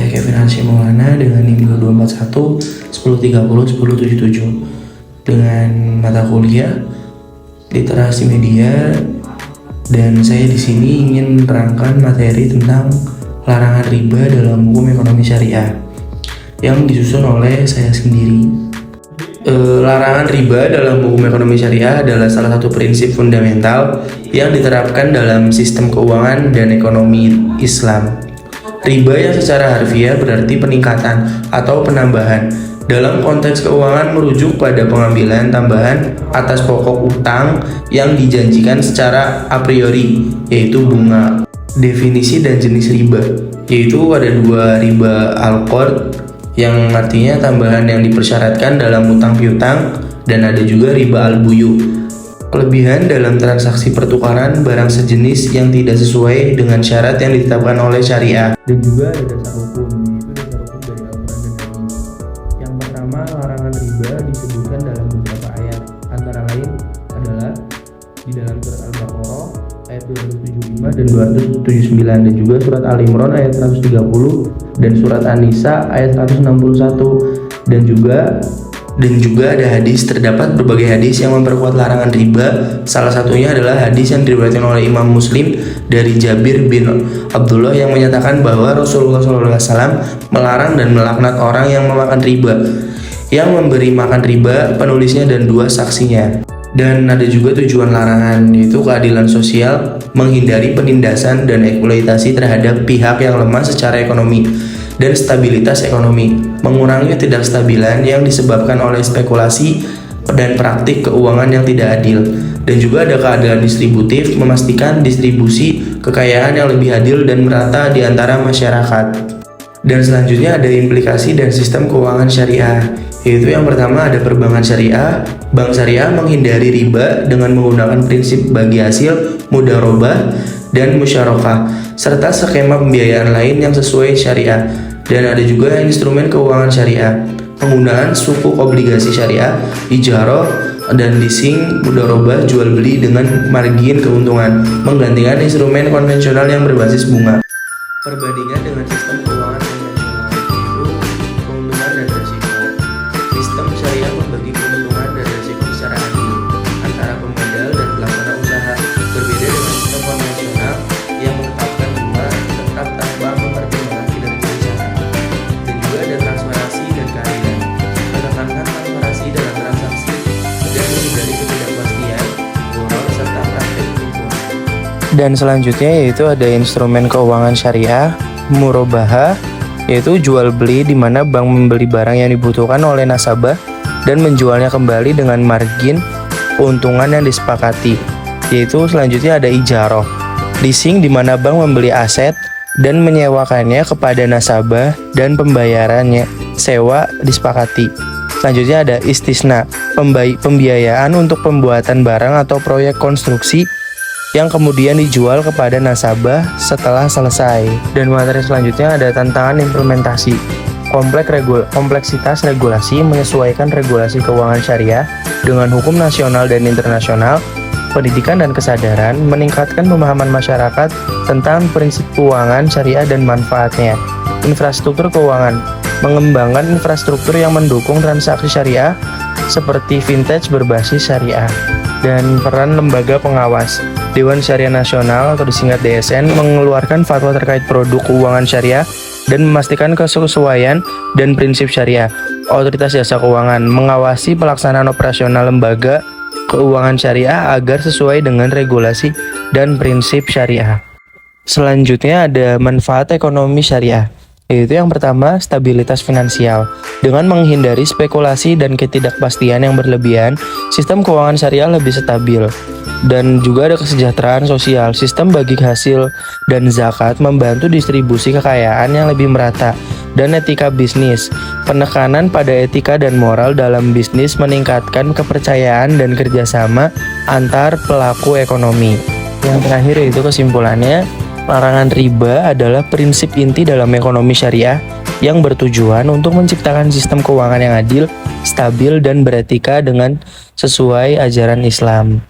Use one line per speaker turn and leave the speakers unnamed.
saya Kevin Hashim Maulana dengan NIM 2241 1030 1077 dengan mata kuliah Literasi Media, dan saya di sini ingin menerangkan materi tentang larangan riba dalam hukum ekonomi syariah yang disusun oleh saya sendiri. Larangan riba dalam hukum ekonomi syariah adalah salah satu prinsip fundamental yang diterapkan dalam sistem keuangan dan ekonomi Islam. Riba yang secara harfiah berarti peningkatan atau penambahan. Dalam konteks keuangan merujuk pada pengambilan tambahan atas pokok utang yang dijanjikan secara a priori, yaitu bunga. Definisi dan jenis riba, yaitu ada dua, riba al-qard yang artinya tambahan yang dipersyaratkan dalam utang piutang, dan ada juga riba al-buyu, kelebihan dalam transaksi pertukaran barang sejenis yang tidak sesuai dengan syarat yang ditetapkan oleh syariah. Dan juga ada dasar hukum, yaitu dasar hukum dari Al-Quran dan Hadis. Yang pertama, larangan riba disebutkan dalam beberapa ayat, antara lain adalah di dalam surat Al-Baqarah ayat 275 dan 279, dan juga surat Al-Imran ayat 130 dan surat An-Nisa ayat 161, dan juga ada hadis. Terdapat berbagai hadis yang memperkuat larangan riba. Salah satunya adalah hadis yang diriwayatkan oleh Imam Muslim dari Jabir bin Abdullah yang menyatakan bahwa Rasulullah SAW melarang dan melaknat orang yang memakan riba, yang memberi makan riba, penulisnya dan dua saksinya. Dan ada juga tujuan larangan, yaitu keadilan sosial, menghindari penindasan dan eksploitasi terhadap pihak yang lemah secara ekonomi, dan stabilitas ekonomi, mengurangi ketidakstabilan yang disebabkan oleh spekulasi dan praktik keuangan yang tidak adil. Dan juga ada keadilan distributif, memastikan distribusi kekayaan yang lebih adil dan merata di antara masyarakat. Dan selanjutnya ada implikasi dan sistem keuangan syariah, yaitu yang pertama ada perbankan syariah. Bank syariah menghindari riba dengan menggunakan prinsip bagi hasil, mudharabah, dan musyarakah, serta skema pembiayaan lain yang sesuai syariah. Dan ada juga instrumen keuangan syariah, penggunaan sukuk obligasi syariah, ijarah, dan leasing, mudharabah, jual beli dengan margin keuntungan, menggantikan instrumen konvensional yang berbasis bunga. Perbandingan dengan sistem keuangan konvensional, yaitu keuntungan dan risiko. Sistem syariah membagi keuntungan dan risiko secara adil antara pemodal dan pelaksana usaha, berbeda dengan sistem konvensional yang menetapkan bunga tetap tanpa mempertimbangkan kinerja usaha. Dan juga ada transparansi dan keadilan, menekankan transparansi dalam transaksi dan menghindari ketidakpastian moral serta praktik penipuan. Dan selanjutnya yaitu ada instrumen keuangan syariah, murabahah, yaitu jual beli di mana bank membeli barang yang dibutuhkan oleh nasabah dan menjualnya kembali dengan margin keuntungan yang disepakati. Yaitu selanjutnya ada ijarah, leasing di mana bank membeli aset dan menyewakannya kepada nasabah dan pembayarannya sewa disepakati. Selanjutnya ada istisna, pembiayaan untuk pembuatan barang atau proyek konstruksi yang kemudian dijual kepada nasabah setelah selesai. Dan materi selanjutnya ada tantangan implementasi. Kompleksitas regulasi menyesuaikan regulasi keuangan syariah dengan hukum nasional dan internasional, pendidikan dan kesadaran, meningkatkan pemahaman masyarakat tentang prinsip keuangan syariah dan manfaatnya. Infrastruktur keuangan, mengembangkan infrastruktur yang mendukung transaksi syariah seperti vintage berbasis syariah. Dan peran lembaga pengawas, Dewan Syariah Nasional atau disingkat DSN mengeluarkan fatwa terkait produk keuangan syariah dan memastikan kesesuaian dan prinsip syariah. Otoritas Jasa Keuangan mengawasi pelaksanaan operasional lembaga keuangan syariah agar sesuai dengan regulasi dan prinsip syariah. Selanjutnya ada manfaat ekonomi syariah, yaitu yang pertama stabilitas finansial. Dengan menghindari spekulasi dan ketidakpastian yang berlebihan, sistem keuangan syariah lebih stabil. Dan juga ada kesejahteraan sosial. Sistem bagi hasil dan zakat membantu distribusi kekayaan yang lebih merata. Dan etika bisnis, penekanan pada etika dan moral dalam bisnis meningkatkan kepercayaan dan kerjasama antar pelaku ekonomi. Yang terakhir yaitu kesimpulannya, larangan riba adalah prinsip inti dalam ekonomi syariah yang bertujuan untuk menciptakan sistem keuangan yang adil, stabil, dan beretika dengan sesuai ajaran Islam.